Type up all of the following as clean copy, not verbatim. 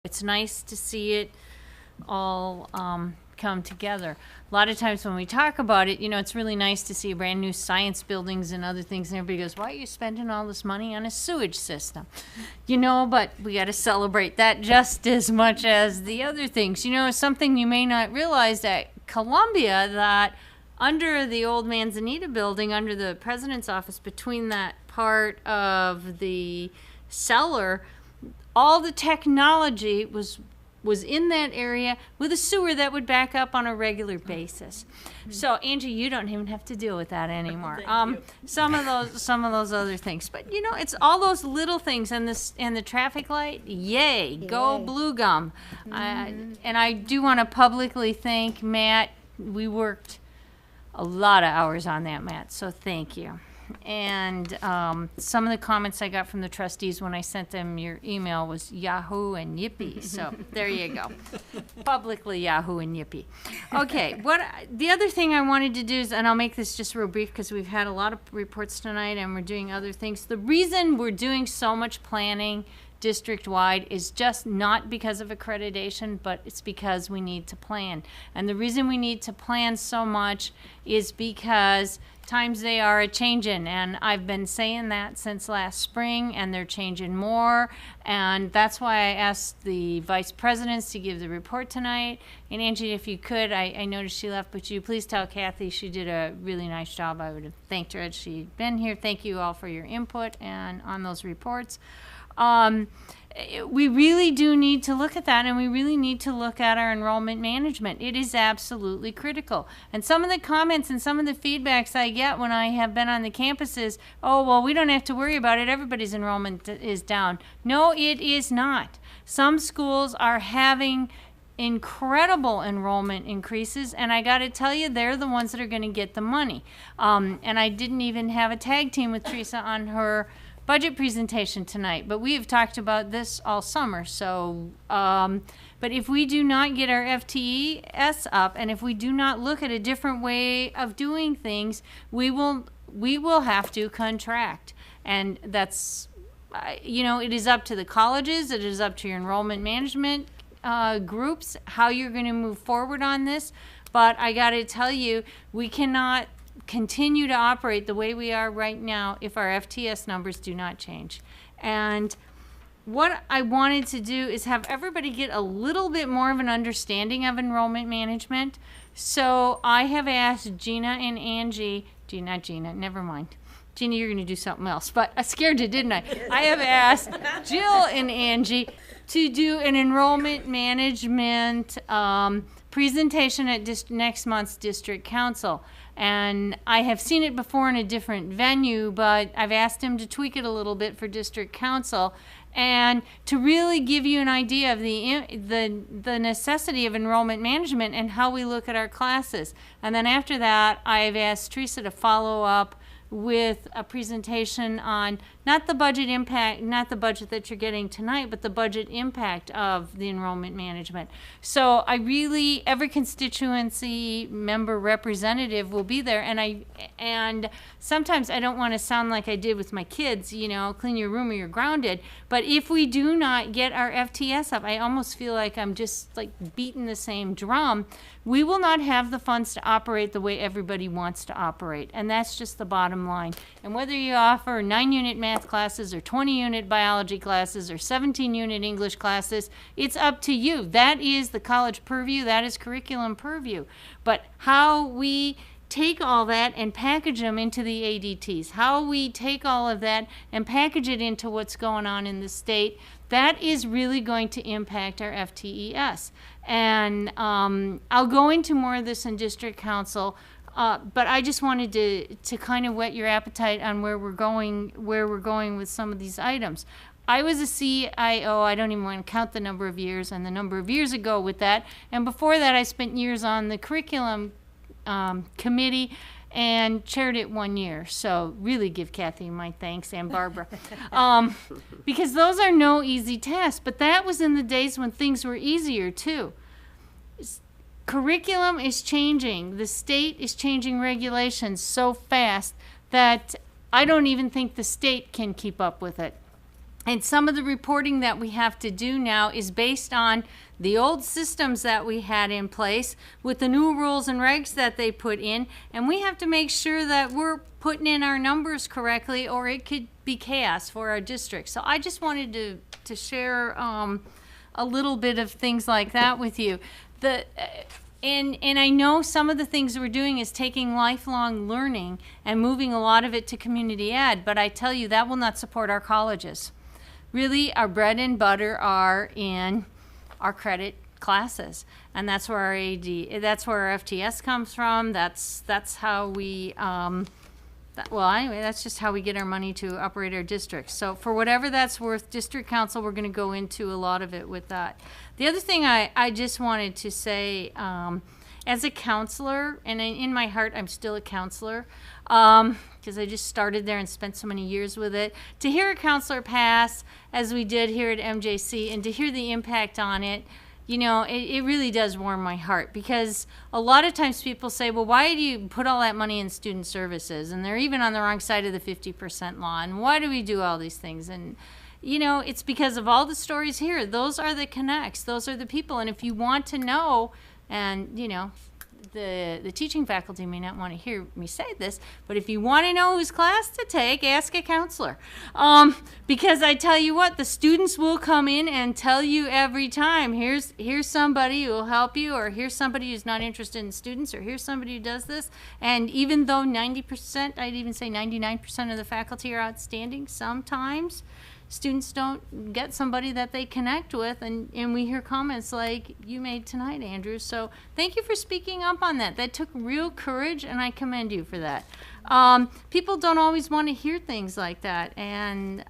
It's nice to see it all come together. A lot of times when we talk about it, it's really nice to see brand new science buildings and other things, and everybody goes, why are you spending all this money on a sewage system? But we got to celebrate that just as much as the other things. Something you may not realize at Columbia, that under the old Manzanita building, under the president's office, between that part of the cellar, all the technology was in that area with a sewer that would back up on a regular basis. So Angie, you don't even have to deal with that anymore. Some of those other things, but it's all those little things, and the traffic light. Yay. Go Blue Gum. And I do want to publicly thank Matt. We worked a lot of hours on that, Matt. So thank you. And some of the comments I got from the trustees when I sent them your email was Yahoo and Yippee. So there you go. Publicly Yahoo and Yippee. Okay, the other thing I wanted to do is, and I'll make this just real brief because we've had a lot of reports tonight and we're doing other things. The reason we're doing so much planning district-wide is just not because of accreditation, but it's because we need to plan. And the reason we need to plan so much is because times they are a-changin', and I've been saying that since last spring, and they're changing more, and that's why I asked the vice presidents to give the report tonight. And Angie, if you could, I noticed she left, but you please tell Kathy she did a really nice job. I would have thanked her had she been here. Thank you all for your input and on those reports. We really do need to look at that, and we really need to look at our enrollment management. It is absolutely critical. And some of the comments and some of the feedbacks I get when I have been on the campuses, oh, well, we don't have to worry about it. Everybody's enrollment is down. No, it is not. Some schools are having incredible enrollment increases, and I got to tell you, they're the ones that are going to get the money. And I didn't even have a tag team with Teresa on her budget presentation tonight, but we have talked about this all summer. So, but if we do not get our FTEs up, and if we do not look at a different way of doing things, we will have to contract. And that's, it is up to the colleges, it is up to your enrollment management groups, how you're going to move forward on this. But I got to tell you, we cannot continue to operate the way we are right now if our FTS numbers do not change. And what I wanted to do is have everybody get a little bit more of an understanding of enrollment management. So I have asked Gina and Angie, not Gina, never mind. Gina, you're going to do something else, but I scared you, didn't I? I have asked Jill and Angie to do an enrollment management presentation at next month's district council. And I have seen it before in a different venue, but I've asked him to tweak it a little bit for district council and to really give you an idea of the necessity of enrollment management and how we look at our classes. And then after that, I've asked Teresa to follow up with a presentation on not the budget impact, not the budget that you're getting tonight, but the budget impact of the enrollment management. So every constituency member representative will be there, and sometimes I don't want to sound like I did with my kids, clean your room or you're grounded, but if we do not get our FTS up, I almost feel like I'm just like beating the same drum. We will not have the funds to operate the way everybody wants to operate, and that's just the bottom line. And whether you offer 9-unit math classes or 20-unit biology classes or 17-unit English classes, it's up to you. That is the college purview. That is curriculum purview. But how we take all that and package them into the ADTs, how we take all of that and package it into what's going on in the state, that is really going to impact our FTES. And I'll go into more of this in district council, but I just wanted to kind of whet your appetite on where we're going with some of these items. I was a CIO, I don't even want to count the number of years and the number of years ago with that. And before that, I spent years on the curriculum committee and chaired it 1 year. So really give Kathy my thanks, and Barbara. Because those are no easy tasks, but that was in the days when things were easier too. Curriculum is changing. The state is changing regulations so fast that I don't even think the state can keep up with it. And some of the reporting that we have to do now is based on the old systems that we had in place with the new rules and regs that they put in. And we have to make sure that we're putting in our numbers correctly, or it could be chaos for our district. So I just wanted to share a little bit of things like that with you. And I know some of the things we're doing is taking lifelong learning and moving a lot of it to community ed, but I tell you, that will not support our colleges. Really, our bread and butter are in our credit classes, and that's where our that's where our FTS comes from. That's how we, well, anyway, that's just how we get our money to operate our districts. So for whatever that's worth, district council, we're going to go into a lot of it with that. The other thing I just wanted to say, as a counselor, and in my heart, I'm still a counselor, because I just started there and spent so many years with it. To hear a counselor pass, as we did here at MJC, and to hear the impact on it, you know, it really does warm my heart, because a lot of times people say, well, why do you put all that money in student services? And they're even on the wrong side of the 50% law. And why do we do all these things? And, you know, it's because of all the stories here. Those are the connects. Those are the people. And if you want to know, and, you know, the teaching faculty may not want to hear me say this, but if you want to know whose class to take, ask a counselor. Because I tell you what, the students will come in and tell you every time, here's somebody who will help you, or here's somebody who's not interested in students, or here's somebody who does this. And even though 90%, I'd even say 99% of the faculty are outstanding, sometimes students don't get somebody that they connect with, and we hear comments like you made tonight, Andrew. So thank you for speaking up on that. That took real courage, and I commend you for that. People don't always want to hear things like that, and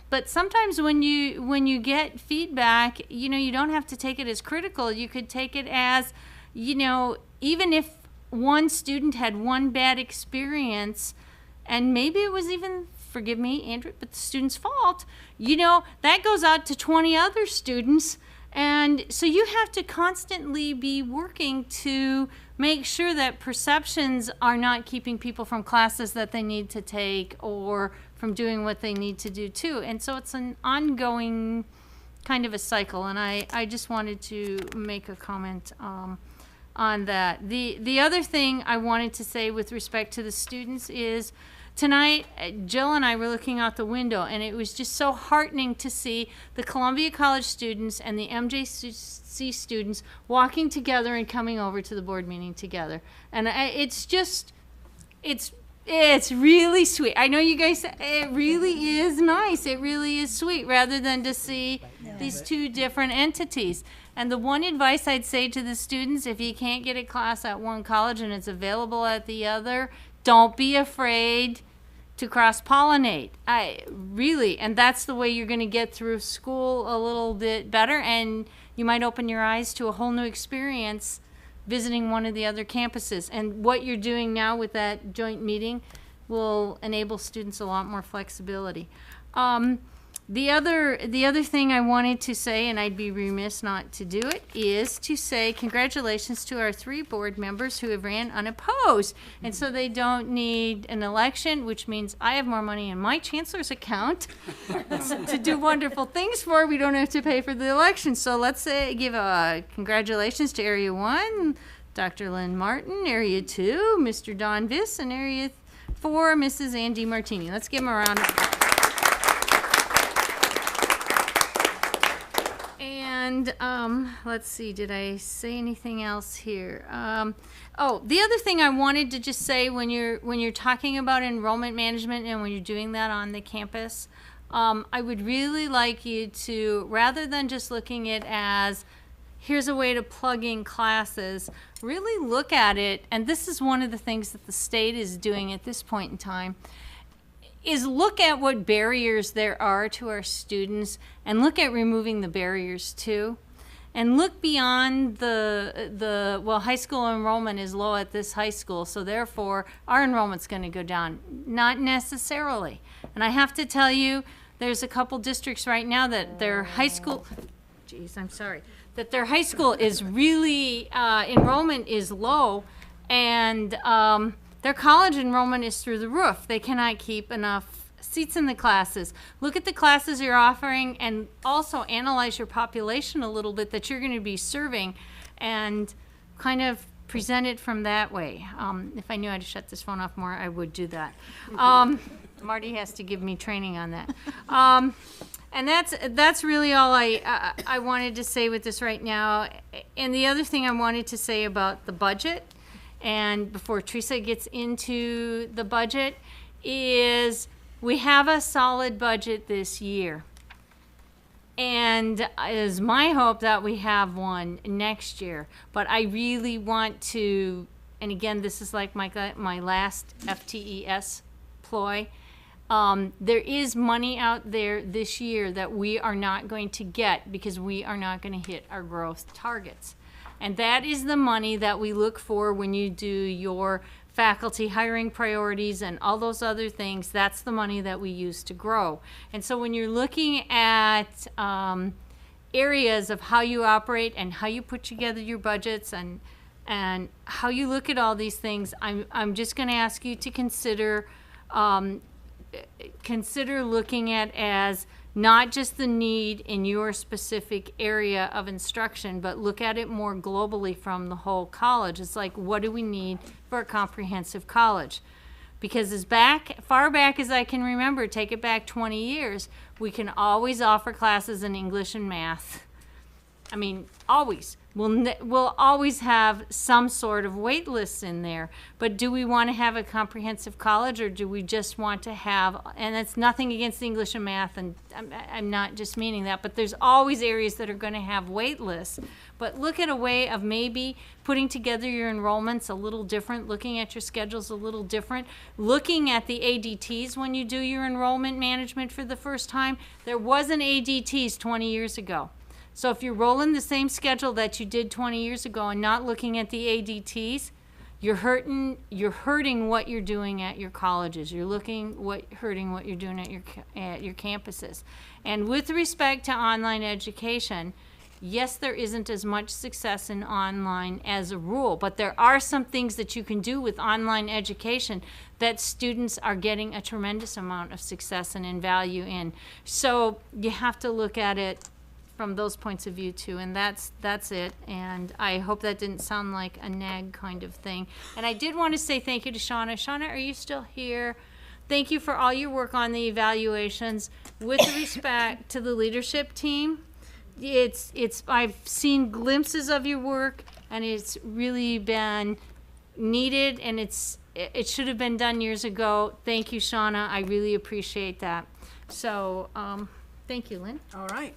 but sometimes when you get feedback, you know, you don't have to take it as critical. You could take it as, you know, even if one student had one bad experience, and maybe it was even, forgive me, Andrew, but the student's fault, you know, that goes out to 20 other students. And so you have to constantly be working to make sure that perceptions are not keeping people from classes that they need to take, or from doing what they need to do too. And so it's an ongoing kind of a cycle. And I just wanted to make a comment on that. The other thing I wanted to say with respect to the students is, tonight, Jill and I were looking out the window, and it was just so heartening to see the Columbia College students and the MJC students walking together and coming over to the board meeting together. And it's just, it's really sweet. I know you guys, it really is nice. It really is sweet, rather than to see these two different entities. And the one advice I'd say to the students, if you can't get a class at one college and it's available at the other, don't be afraid to cross-pollinate. And that's the way you're going to get through school a little bit better, and you might open your eyes to a whole new experience visiting one of the other campuses. And what you're doing now with that joint meeting will enable students a lot more flexibility. The other thing I wanted to say, and I'd be remiss not to do it, is to say congratulations to our 3 board members who have ran unopposed. And so they don't need an election, which means I have more money in my chancellor's account to do wonderful things for. We don't have to pay for the election. So let's say, give congratulations to Area 1, Dr. Lynn Martin, Area 2, Mr. Don Viss, and Area 4, Mrs. Andy Martini. Let's give them a round of applause. And let's see, did I say anything else here? Oh, the other thing I wanted to just say, when you're talking about enrollment management and when you're doing that on the campus, I would really like you to, rather than just looking at it as here's a way to plug in classes, really look at it, and this is one of the things that the state is doing at this point in time, is look at what barriers there are to our students, and look at removing the barriers too. And look beyond well, high school enrollment is low at this high school, so therefore our enrollment's going to go down. Not necessarily. And I have to tell you, there's a couple districts right now that their high school, that their high school is really, enrollment is low, and their college enrollment is through the roof. They cannot keep enough seats in the classes. Look at the classes you're offering, and also analyze your population a little bit that you're going to be serving, and kind of present it from that way. If I knew how to shut this phone off more, I would do that. Marty has to give me training on that. And that's really all I wanted to say with this right now. And the other thing I wanted to say about the budget, and before Teresa gets into the budget, is we have a solid budget this year. And it is my hope that we have one next year. But I really want to, and again, this is like my last FTES ploy. There is money out there this year that we are not going to get because we are not going to hit our growth targets. And that is the money that we look for when you do your faculty hiring priorities and all those other things. That's the money that we use to grow. And so when you're looking at areas of how you operate and how you put together your budgets and how you look at all these things, I'm just going to ask you to consider looking at as not just the need in your specific area of instruction, but look at it more globally from the whole college. It's like, what do we need for a comprehensive college? Because as far back as I can remember, take it back 20 years, we can always offer classes in English and math. I mean, always. We'll always have some sort of wait lists in there. But do we want to have a comprehensive college, or do we just want to have, and it's nothing against English and math, and I'm not just meaning that, but there's always areas that are going to have wait lists. But look at a way of maybe putting together your enrollments a little different, looking at your schedules a little different, looking at the ADTs when you do your enrollment management for the first time. There wasn't ADTs 20 years ago. So if you're rolling the same schedule that you did 20 years ago and not looking at the ADTs, you're hurting what you're doing at your colleges. You're hurting what you're doing at your campuses. And with respect to online education, yes, there isn't as much success in online as a rule, but there are some things that you can do with online education that students are getting a tremendous amount of success and in value in. So you have to look at it from those points of view too, and that's it. And I hope that didn't sound like a nag kind of thing. And I did want to say thank you to Shauna. Shauna, are you still here? Thank you for all your work on the evaluations. With respect to the leadership team, I've seen glimpses of your work, and it's really been needed, and it should have been done years ago. Thank you, Shauna. I really appreciate that. So thank you, Lynn. All right.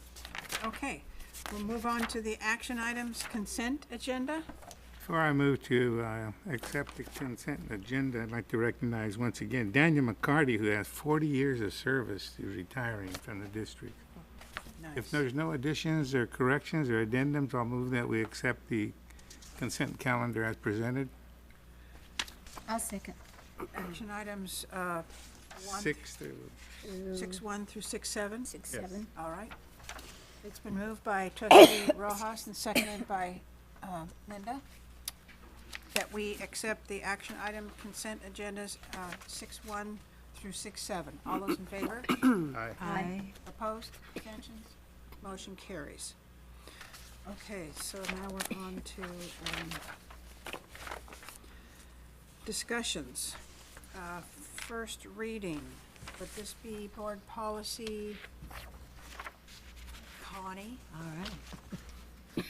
Okay, we'll move on to the action items consent agenda. Before I move to accept the consent agenda, I'd like to recognize once again Daniel McCarty, who has 40 years of service, who's retiring from the district. Nice. If there's no additions or corrections or addendums, I'll move that we accept the consent calendar as presented. I'll second. Action items 6-1 through 6-7. 6-7. All right. It's been moved by Trustee Rojas and seconded by Linda that we accept the action item consent agendas 6-1 through 6-7. All those in favor? Aye. Aye. Opposed? Abstentions? Motion carries. Okay, so now we're on to discussions. First reading. Would this be board policy? Connie? All right.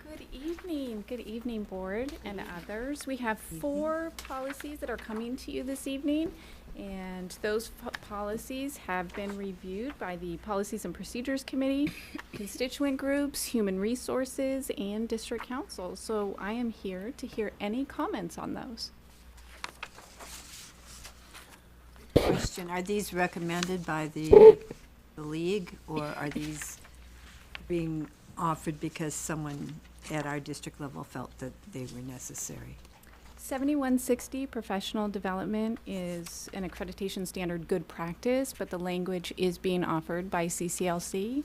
Good evening, board and others. We have 4 policies that are coming to you this evening, and those policies have been reviewed by the Policies and Procedures Committee, constituent groups, human resources, and district council. So I am here to hear any comments on those. Question, are these recommended by the league, or are these being offered because someone at our district level felt that they were necessary? 7160 professional development is an accreditation standard good practice, but the language is being offered by CCLC.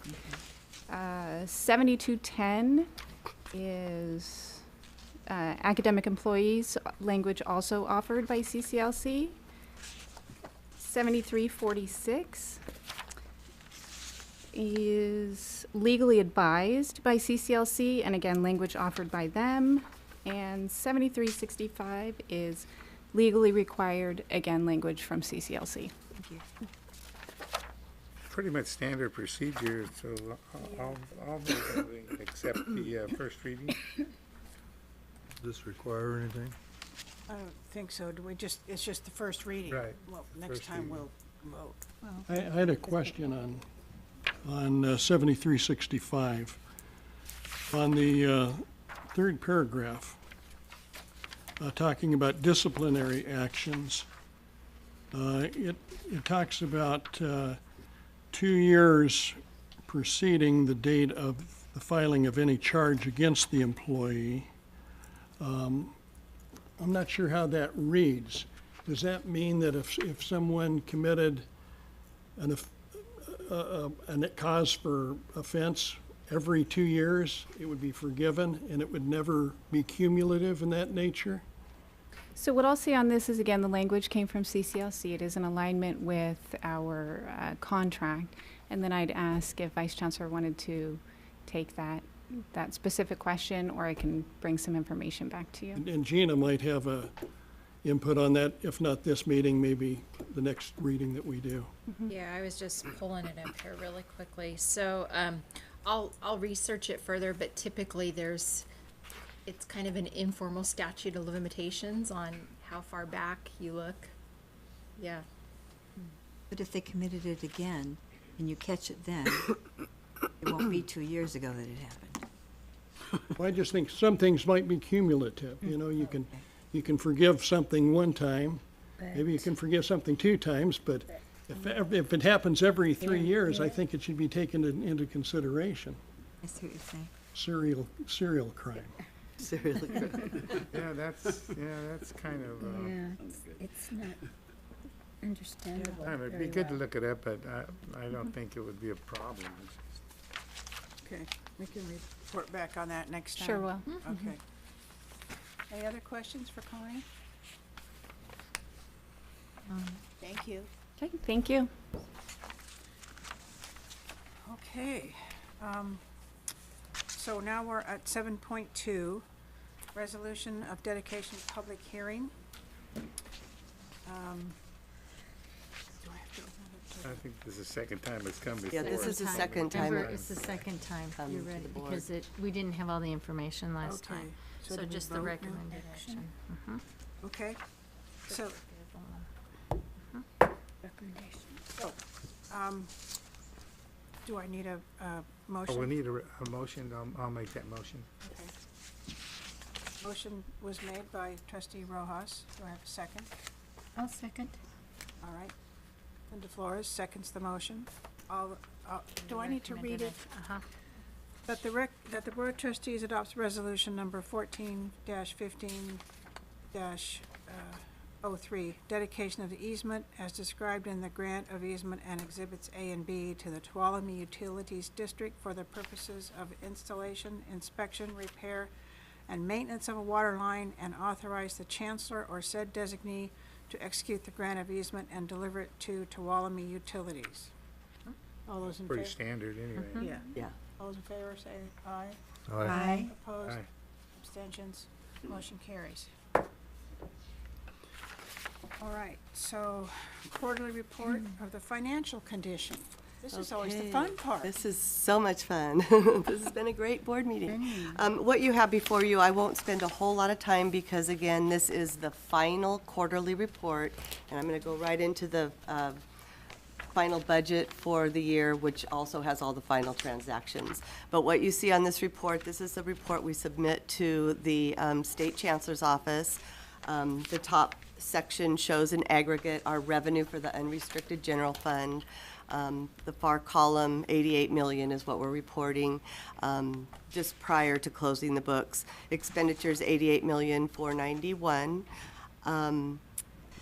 7210 is academic employees, language also offered by CCLC. 7346 is legally advised by CCLC, and again, language offered by them. And 7365 is legally required, again, language from CCLC. Thank you. Pretty much standard procedure, so I'll move that we accept the first reading. Does this require anything? I don't think so. Do we just, it's just the first reading? Right. Well, next First time reading. we'll vote. I had a question on 7365. On the third paragraph, talking about disciplinary actions, it talks about 2 years preceding the date of the filing of any charge against the employee. I'm not sure how that reads. Does that mean that if someone committed a cause for offense every 2 years, it would be forgiven and it would never be cumulative in that nature? So what I'll say on this is, again, the language came from CCLC. It is in alignment with our contract. And then I'd ask if Vice Chancellor wanted to take that specific question, or I can bring some information back to you. And Gina might have a input on that, if not this meeting, maybe the next reading that we do. Yeah, I was just pulling it up here really quickly. So, I'll research it further, but typically it's kind of an informal statute of limitations on how far back you look. Yeah. But if they committed it again and you catch it then, it won't be 2 years ago that it happened. Well, I just think some things might be cumulative, you know, you can forgive something one time, maybe you can forgive something 2 times, but if it happens every 3 years, I think it should be taken into consideration. I see what you're saying. Serial crime. Yeah, that's kind of, It's not understandable. it'd be good to look it up, but I don't think it would be a problem. Okay, we can report back on that next time. Sure will. Okay. Any other questions for Colleen? Thank you. Okay, thank you. Okay, so now we're at 7.2, resolution of dedication of public hearing. Do I have to open it I think this is the second time it's come before. Yeah, this is the second time. Remember, it's the second time, you're right, because we didn't have all the information last Okay, time. so So do we just the vote now? recommended action. Okay, so, do I need a motion? Oh, we need a motion, I'll make that motion. Okay. Motion was made by trustee Rojas. Do I have a second? I'll second. All right. Linda Flores seconds the motion. Do I need to read it? Uh-huh. That the Board of Trustees adopts resolution number 14-15-03, dedication of the easement as described in the grant of easement and exhibits A and B to the Tuolumne Utilities District for the purposes of installation, inspection, repair, and maintenance of a water line, and authorize the chancellor or said designee to execute the grant of easement and deliver it to Tuolumne Utilities. All those in favor? Pretty standard anyway. Yeah. Yeah. All those in favor say aye. Aye. Opposed? Aye. Abstentions? Motion carries. All right, so quarterly report of the financial condition. This is always the Okay. fun part. This is so much fun. This has been a great board meeting. What you have before you, I won't spend a whole lot of time because, again, this is the final quarterly report, and I'm going to go right into the final budget for the year, which also has all the final transactions. But what you see on this report, this is the report we submit to the State Chancellor's Office. The top section shows in aggregate our revenue for the unrestricted general fund. The far column, 88 million is what we're reporting just prior to closing the books. Expenditures, 88,491,000.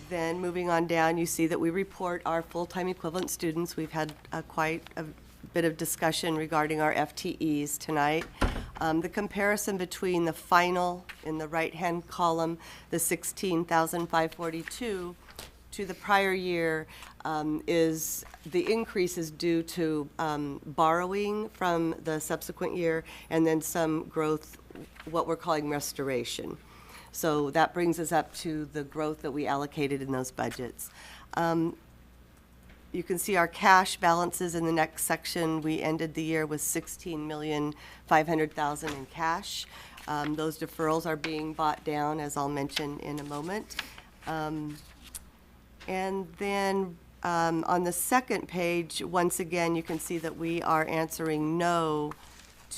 Then moving on down, you see that we report our full-time equivalent students. We've had quite a bit of discussion regarding our FTEs tonight. The comparison between the final in the right-hand column, the 16,542, to the prior year is, the increase is due to borrowing from the subsequent year and then some growth, what we're calling restoration. So that brings us up to the growth that we allocated in those budgets. You can see our cash balances in the next section. We ended the year with $16,500,000 in cash. Those deferrals are being bought down, as I'll mention in a moment. And then on the second page, once again, you can see that we are answering no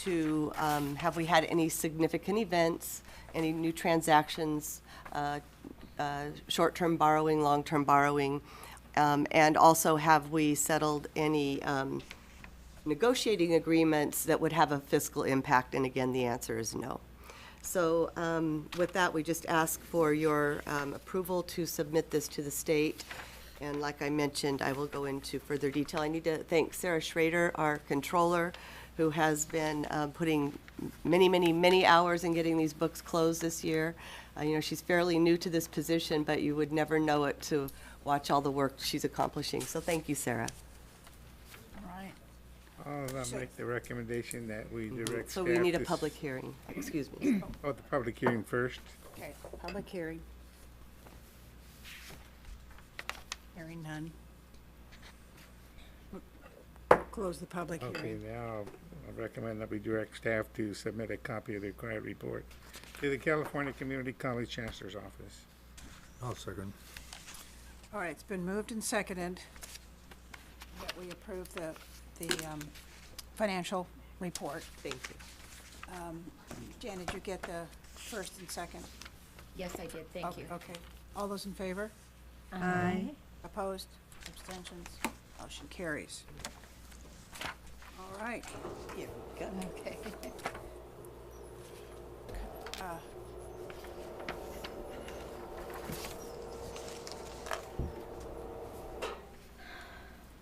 to have we had any significant events, any new transactions, short-term borrowing, long-term borrowing, and also have we settled any negotiating agreements that would have a fiscal impact, and again, the answer is no. So with that, we just ask for your approval to submit this to the state. And like I mentioned, I will go into further detail. I need to thank Sarah Schrader, our controller, who has been putting many hours in getting these books closed this year. You know, she's fairly new to this position, but you would never know it to watch all the work she's accomplishing. So thank you, Sarah. All right. I'll make the recommendation that we direct So staff we need a to public hearing, excuse me. Oh, the public hearing first. Okay, public hearing. Hearing none. Close the public Okay, hearing. now I recommend that we direct staff to submit a copy of the required report to the California Community College Chancellor's Office. I'll second. All right, it's been moved and seconded that we approve the financial report. Thank you. Jan, did you get the first and second? Yes, I did, thank you. Okay. All those in favor? Aye. Opposed? Abstentions? Motion carries. All right. Here we go. Okay.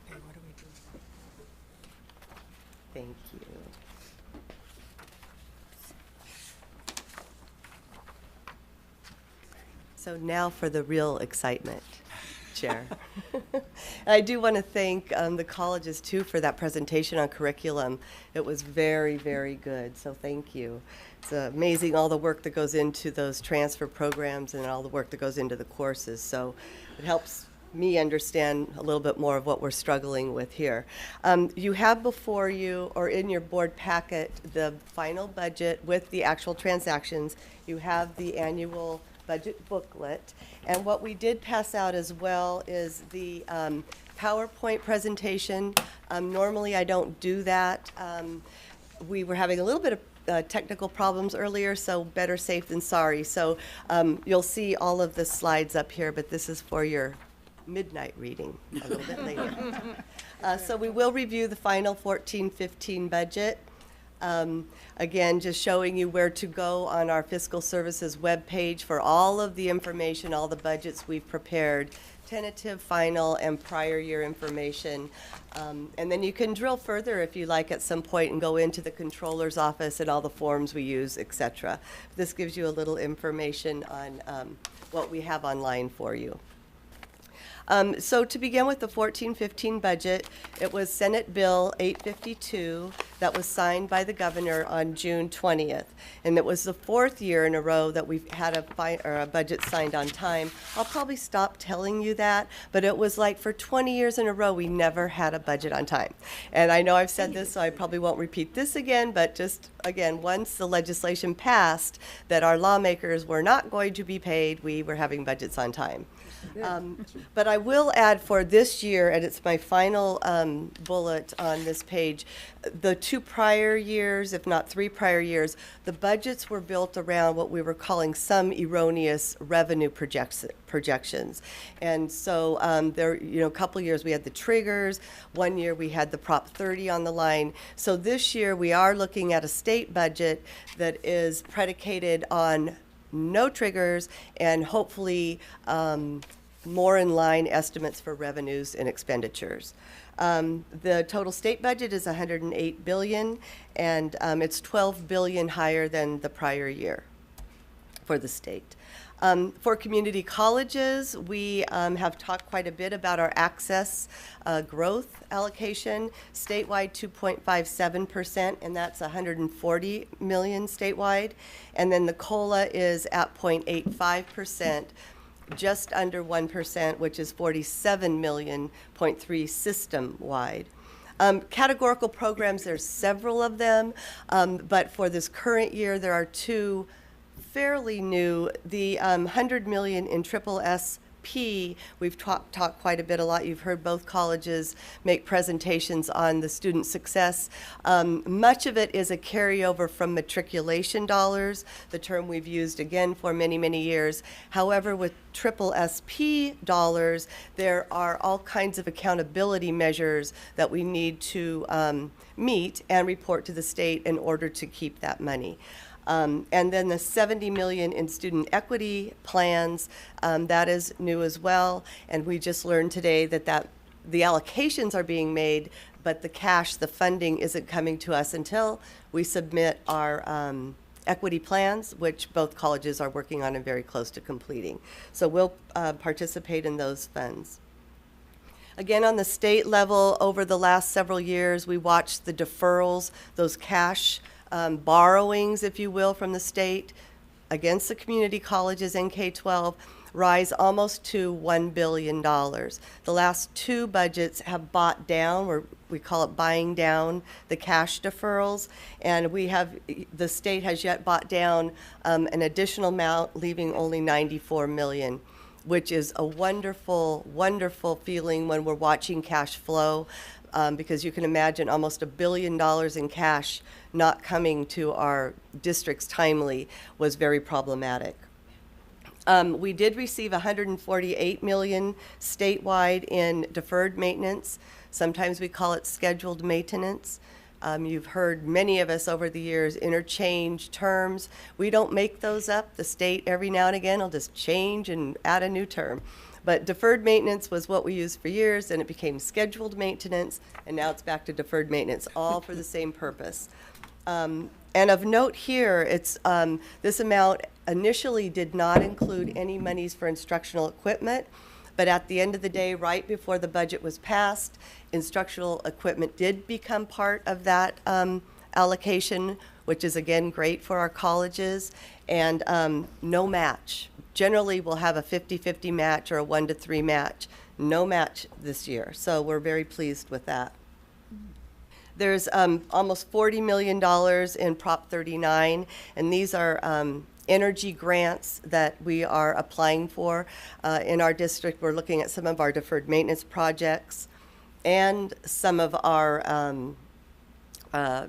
Okay, what do we do? Thank you. So now for the real excitement, Chair. I do want to thank the colleges too for that presentation on curriculum. It was very good, so thank you. It's amazing all the work that goes into those transfer programs and all the work that goes into the courses. So it helps me understand a little bit more of what we're struggling with here. You have before you, or in your board packet, the final budget with the actual transactions. You have the annual budget booklet. And what we did pass out as well is the PowerPoint presentation. Normally I don't do that. We were having a little bit of technical problems earlier, so better safe than sorry. So you'll see all of the slides up here, but this is for your midnight reading a little bit later. So we will review the final 14-15 budget. Again, just showing you where to go on our Fiscal Services webpage for all of the information, all the budgets we've prepared, tentative, final, and prior year information. And then you can drill further if you like at some point and go into the controller's office and all the forms we use, etc. This gives you a little information on what we have online for you. So to begin with the 14-15 budget, it was Senate Bill 852 that was signed by the governor on June 20th. And it was the fourth year in a row that we've had a budget signed on time. I'll probably stop telling you that, but it was like for 20 years in a row, we never had a budget on time. And I know I've said this, so I probably won't repeat this again, but just again, once the legislation passed that our lawmakers were not going to be paid, we were having budgets on time. But I will add for this year, and it's my final bullet on this page, the 2 prior years, if not 3 prior years, the budgets were built around what we were calling some erroneous revenue projections. And so there, a couple years we had the triggers, 1 year we had the Prop 30 on the line. So this year we are looking at a state budget that is predicated on no triggers and hopefully more in line estimates for revenues and expenditures. The total state budget is $108 billion, and it's $12 billion higher than the prior year for the state. For community colleges, we have talked quite a bit about our access growth allocation, statewide 2.57%, and that's 140 million statewide. And then the COLA is at 0.85%, just under 1%, which is 47 million, 0.3 system-wide. Categorical programs, there's several of them, but for this current year, there are two fairly new. The 100 million in triple SP, we've talked quite a lot. You've heard both colleges make presentations on the student success. Much of it is a carryover from matriculation dollars, the term we've used again for many, many years. However, with triple SP dollars, there are all kinds of accountability measures that we need to meet and report to the state in order to keep that money. And then the 70 million in student equity plans, that is new as well. And we just learned today that the allocations are being made, but the cash, the funding isn't coming to us until we submit our equity plans, which both colleges are working on and very close to completing. So we'll participate in those funds. Again, on the state level, over the last several years, we watched the deferrals, those cash borrowings, if you will, from the state against the community colleges and K-12 rise almost to $1 billion. The last two budgets have bought down, or we call it buying down, the cash deferrals, and the state has yet bought down an additional amount, leaving only 94 million, which is a wonderful, wonderful feeling when we're watching cash flow. Because you can imagine almost $1 billion in cash not coming to our districts timely was very problematic. We did receive 148 million statewide in deferred maintenance. Sometimes we call it scheduled maintenance. You've heard many of us over the years interchange terms. We don't make those up. The state every now and again will just change and add a new term. But deferred maintenance was what we used for years, and it became scheduled maintenance, and now it's back to deferred maintenance, all for the same purpose. And of note here, it's this amount initially did not include any monies for instructional equipment, but at the end of the day, right before the budget was passed, instructional equipment did become part of that allocation, which is again great for our colleges, and no match. Generally, we'll have a 50-50 match or a 1-to-3 match. No match this year, so we're very pleased with that. There's almost $40 million in Prop 39, and these are energy grants that we are applying for. In our district, we're looking at some of our deferred maintenance projects and some of our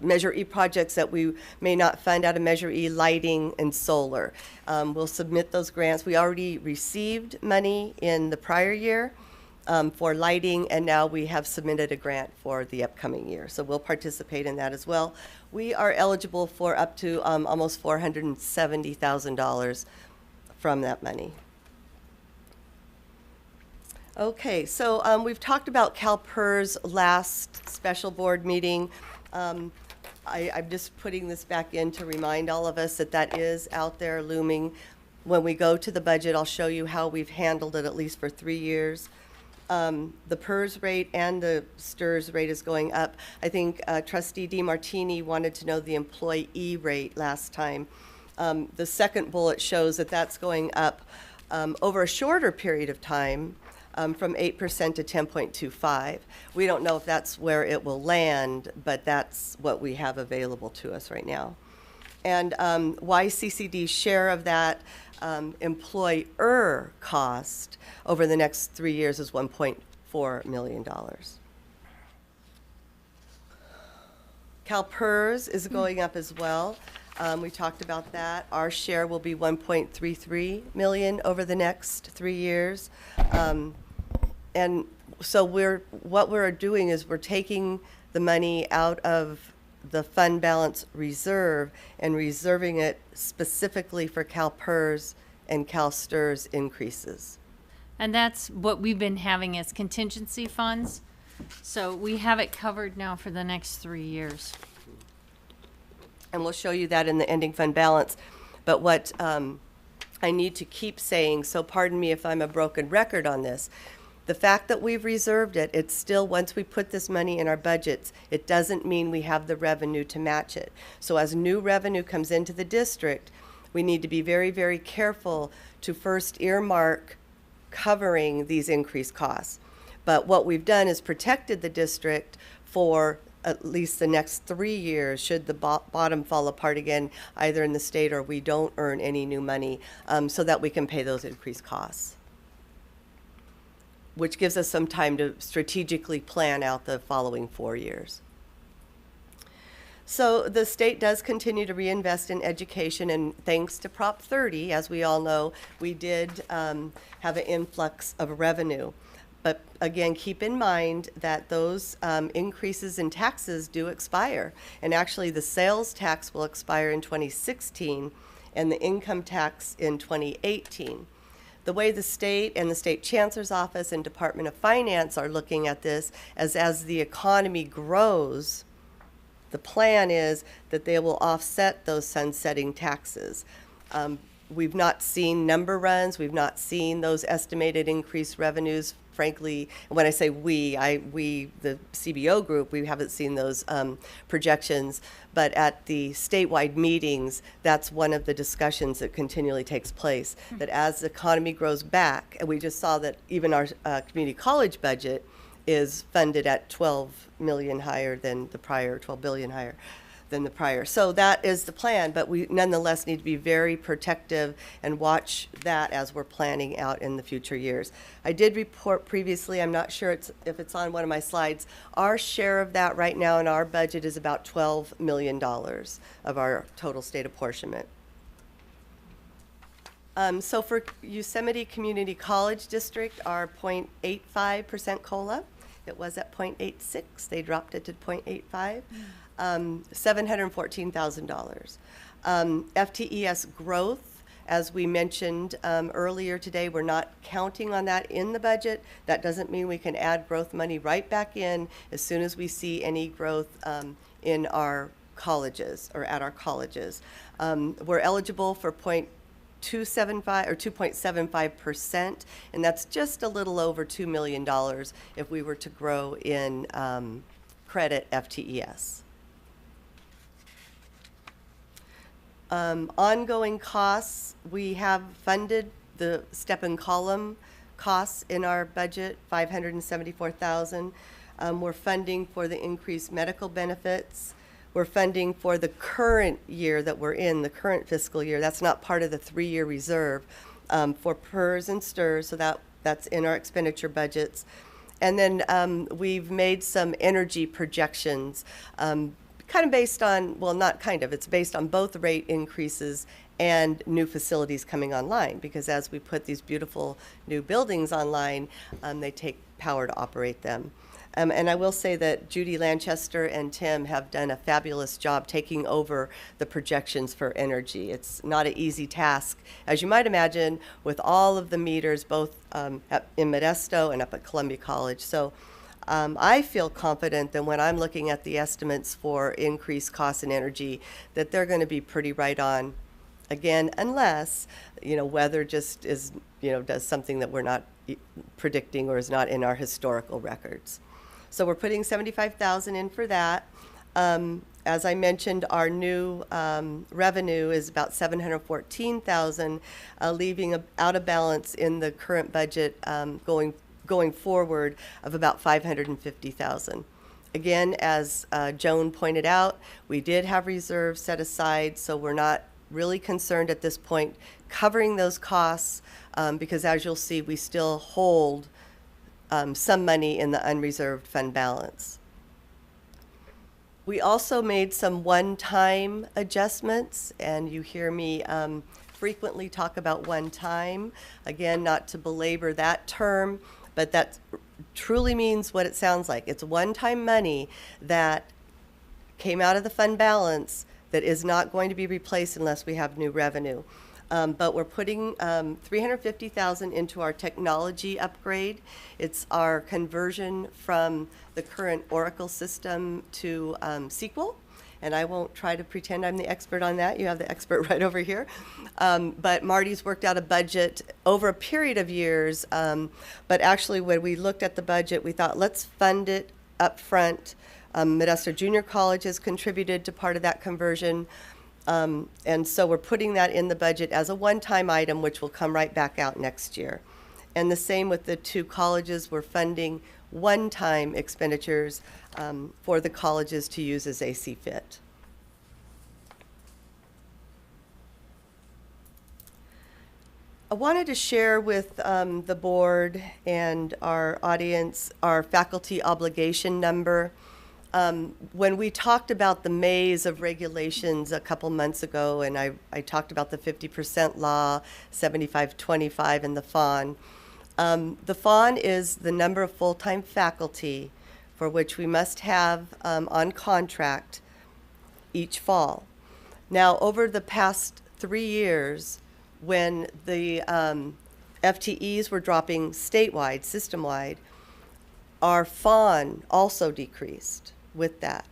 Measure E projects that we may not fund out of Measure E, lighting and solar. We'll submit those grants. We already received money in the prior year for lighting, and now we have submitted a grant for the upcoming year. So we'll participate in that as well. We are eligible for up to almost $470,000 from that money. Okay, so we've talked about CalPERS last special board meeting. I'm just putting this back in to remind all of us that that is out there looming. When we go to the budget, I'll show you how we've handled it at least for 3 years. The PERS rate and the STRS rate is going up. I think Trustee DeMartini wanted to know the employee rate last time. The second bullet shows that that's going up over a shorter period of time, from 8% to 10.25. We don't know if that's where it will land, but that's what we have available to us right now. And YCCD's share of that employer cost over the next 3 years is $1.4 million. CalPERS is going up as well. We talked about that. Our share will be $1.33 million over the next 3 years. And so what we're doing is we're taking the money out of the fund balance reserve and reserving it specifically for CalPERS and CalSTRS increases. And that's what we've been having as contingency funds. So we have it covered now for the next 3 years. And we'll show you that in the ending fund balance. But what I need to keep saying, so pardon me if I'm a broken record on this. The fact that we've reserved it, it's still, once we put this money in our budgets, it doesn't mean we have the revenue to match it. So as new revenue comes into the district, we need to be very, very careful to first earmark covering these increased costs. But what we've done is protected the district for at least the next 3 years, should the bottom fall apart again, either in the state or we don't earn any new money, so that we can pay those increased costs, which gives us some time to strategically plan out the following 4 years. So the state does continue to reinvest in education, and thanks to Prop 30, as we all know, we did have an influx of revenue. But again, keep in mind that those increases in taxes do expire. And actually, the sales tax will expire in 2016 and the income tax in 2018. The way the state and the state chancellor's office and Department of Finance are looking at this as the economy grows, the plan is that they will offset those sunsetting taxes. We've not seen number runs. We've not seen those estimated increased revenues. Frankly, when I say we, the CBO group, we haven't seen those projections. But at the statewide meetings, that's one of the discussions that continually takes place. That as the economy grows back, and we just saw that even our community college budget is funded at 12 million higher than the prior, 12 billion higher than the prior. So that is the plan, but we nonetheless need to be very protective and watch that as we're planning out in the future years. I did report previously, I'm not sure if it's on one of my slides, our share of that right now in our budget is about $12 million of our total state apportionment. So for Yosemite Community College District, our 0.85% COLA, it was at 0.86. They dropped it to 0.85. $714,000. FTES growth, as we mentioned earlier today, we're not counting on that in the budget. That doesn't mean we can add growth money right back in as soon as we see any growth in our colleges or at our colleges. We're eligible for 2.75 or 2.75%, and that's just a little over $2 million if we were to grow in credit FTES. Ongoing costs, we have funded the step and column costs in our budget, $574,000. We're funding for the increased medical benefits. We're funding for the current year that we're in, the current fiscal year. That's not part of the 3-year reserve for PERS and STIRS, so that's in our expenditure budgets. And then we've made some energy projections, kind of based on, well, not kind of, it's based on both rate increases and new facilities coming online, because as we put these beautiful new buildings online, they take power to operate them. And I will say that Judy Lanchester and Tim have done a fabulous job taking over the projections for energy. It's not an easy task, as you might imagine, with all of the meters, both in Modesto and up at Columbia College. So I feel confident that when I'm looking at the estimates for increased costs in energy, that they're going to be pretty right on. Again, unless, weather just is, does something that we're not predicting or is not in our historical records. So we're putting $75,000 in for that. As I mentioned, our new revenue is about $714,000, leaving out of balance in the current budget going forward of about $550,000. Again, as Joan pointed out, we did have reserves set aside, so we're not really concerned at this point covering those costs because, as you'll see, we still hold some money in the unreserved fund balance. We also made some one-time adjustments, and you hear me frequently talk about one-time. Again, not to belabor that term, but that truly means what it sounds like. It's one-time money that came out of the fund balance that is not going to be replaced unless we have new revenue. But we're putting $350,000 into our technology upgrade. It's our conversion from the current Oracle system to SQL. and I won't try to pretend I'm the expert on that. You have the expert right over here. But Marty's worked out a budget over a period of years. But actually, when we looked at the budget, we thought, let's fund it up front. Modesto Junior College has contributed to part of that conversion. And so we're putting that in the budget as a one-time item, which will come right back out next year. And the same with the two colleges. We're funding one-time expenditures for the colleges to use as they see fit. I wanted to share with the board and our audience our faculty obligation number. When we talked about the maze of regulations a couple months ago, and I talked about the 50% law, 75-25, and the FON. The FON is the number of full-time faculty for which we must have on contract each fall. Now, over the past 3 years, when the FTEs were dropping statewide, system-wide, our FON also decreased with that.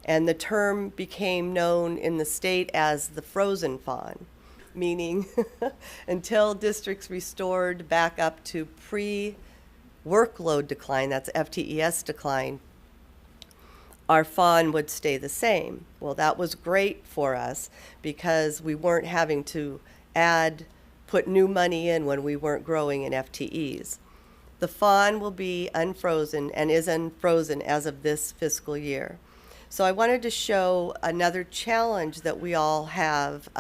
And the term became known in the state as the frozen FON, meaning until districts restored back up to pre-workload decline, that's FTES decline, our FON would stay the same. Well, that was great for us because we weren't having to put new money in when we weren't growing in FTEs. The FON will be unfrozen and is unfrozen as of this fiscal year. So I wanted to show another challenge that we all have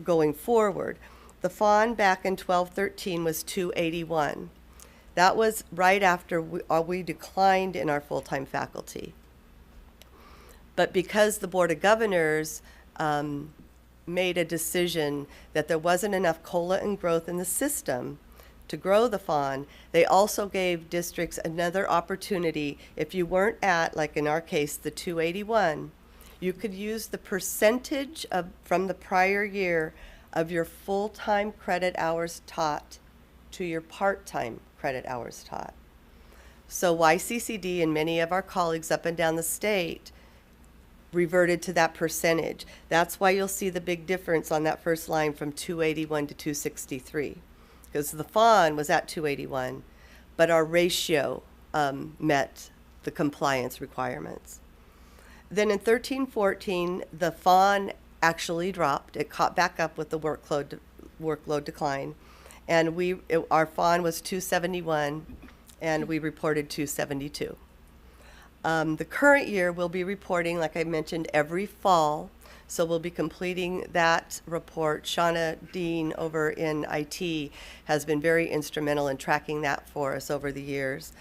going forward. The FON back in 12-13 was 281. That was right after we declined in our full-time faculty. But because the Board of Governors made a decision that there wasn't enough COLA and growth in the system to grow the FON, they also gave districts another opportunity. If you weren't at, like in our case, the 281, you could use the percentage from the prior year of your full-time credit hours taught to your part-time credit hours taught. So YCCD and many of our colleagues up and down the state reverted to that percentage. That's why you'll see the big difference on that first line from 281 to 263. Because the FON was at 281, but our ratio met the compliance requirements. Then in 13-14, the FON actually dropped. It caught back up with the workload decline, and our FON was 271, and we reported 272. The current year we'll be reporting, like I mentioned, every fall. So we'll be completing that report. Shauna Dean over in IT has been very instrumental in tracking that for us over the years.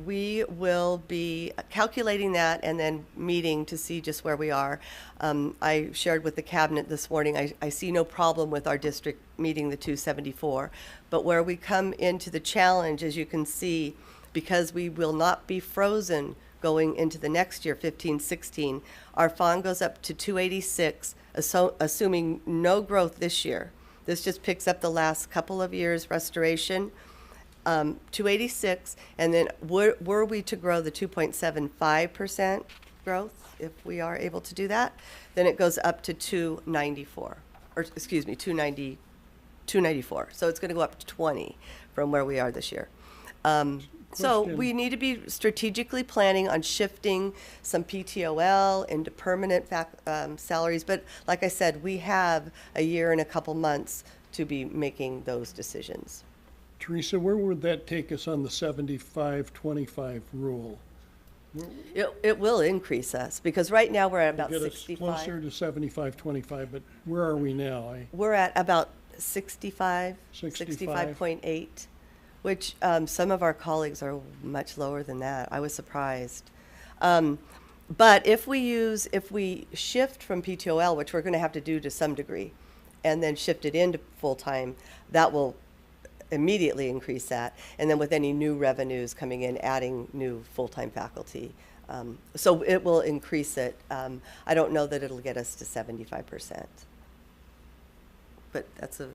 We will be calculating that and then meeting to see just where we are. I shared with the cabinet this morning, I see no problem with our district meeting the 274. But where we come into the challenge, as you can see, because we will not be frozen going into the next year, 15-16, our FON goes up to 286, assuming no growth this year. This just picks up the last couple of years restoration, 286, and then were we to grow the 2.75% growth, if we are able to do that, then it goes up to 294, or excuse me, 294. So it's going to go up to 20 from where we are this year. So we need to be strategically planning on shifting some PTOL into permanent salaries. But like I said, we have a year and a couple months to be making those decisions. Teresa, where would that take us on the 75-25 rule? It will increase us because right now we're at about Get us 65. closer to 75-25, but where are we now? We're at about 65, 65. 65.8. Which some of our colleagues are much lower than that. I was surprised. But if we shift from PTOL, which we're going to have to do to some degree, and then shift it into full-time, that will immediately increase that. And then with any new revenues coming in, adding new full-time faculty. So it will increase it. I don't know that it'll get us to 75%. But that's a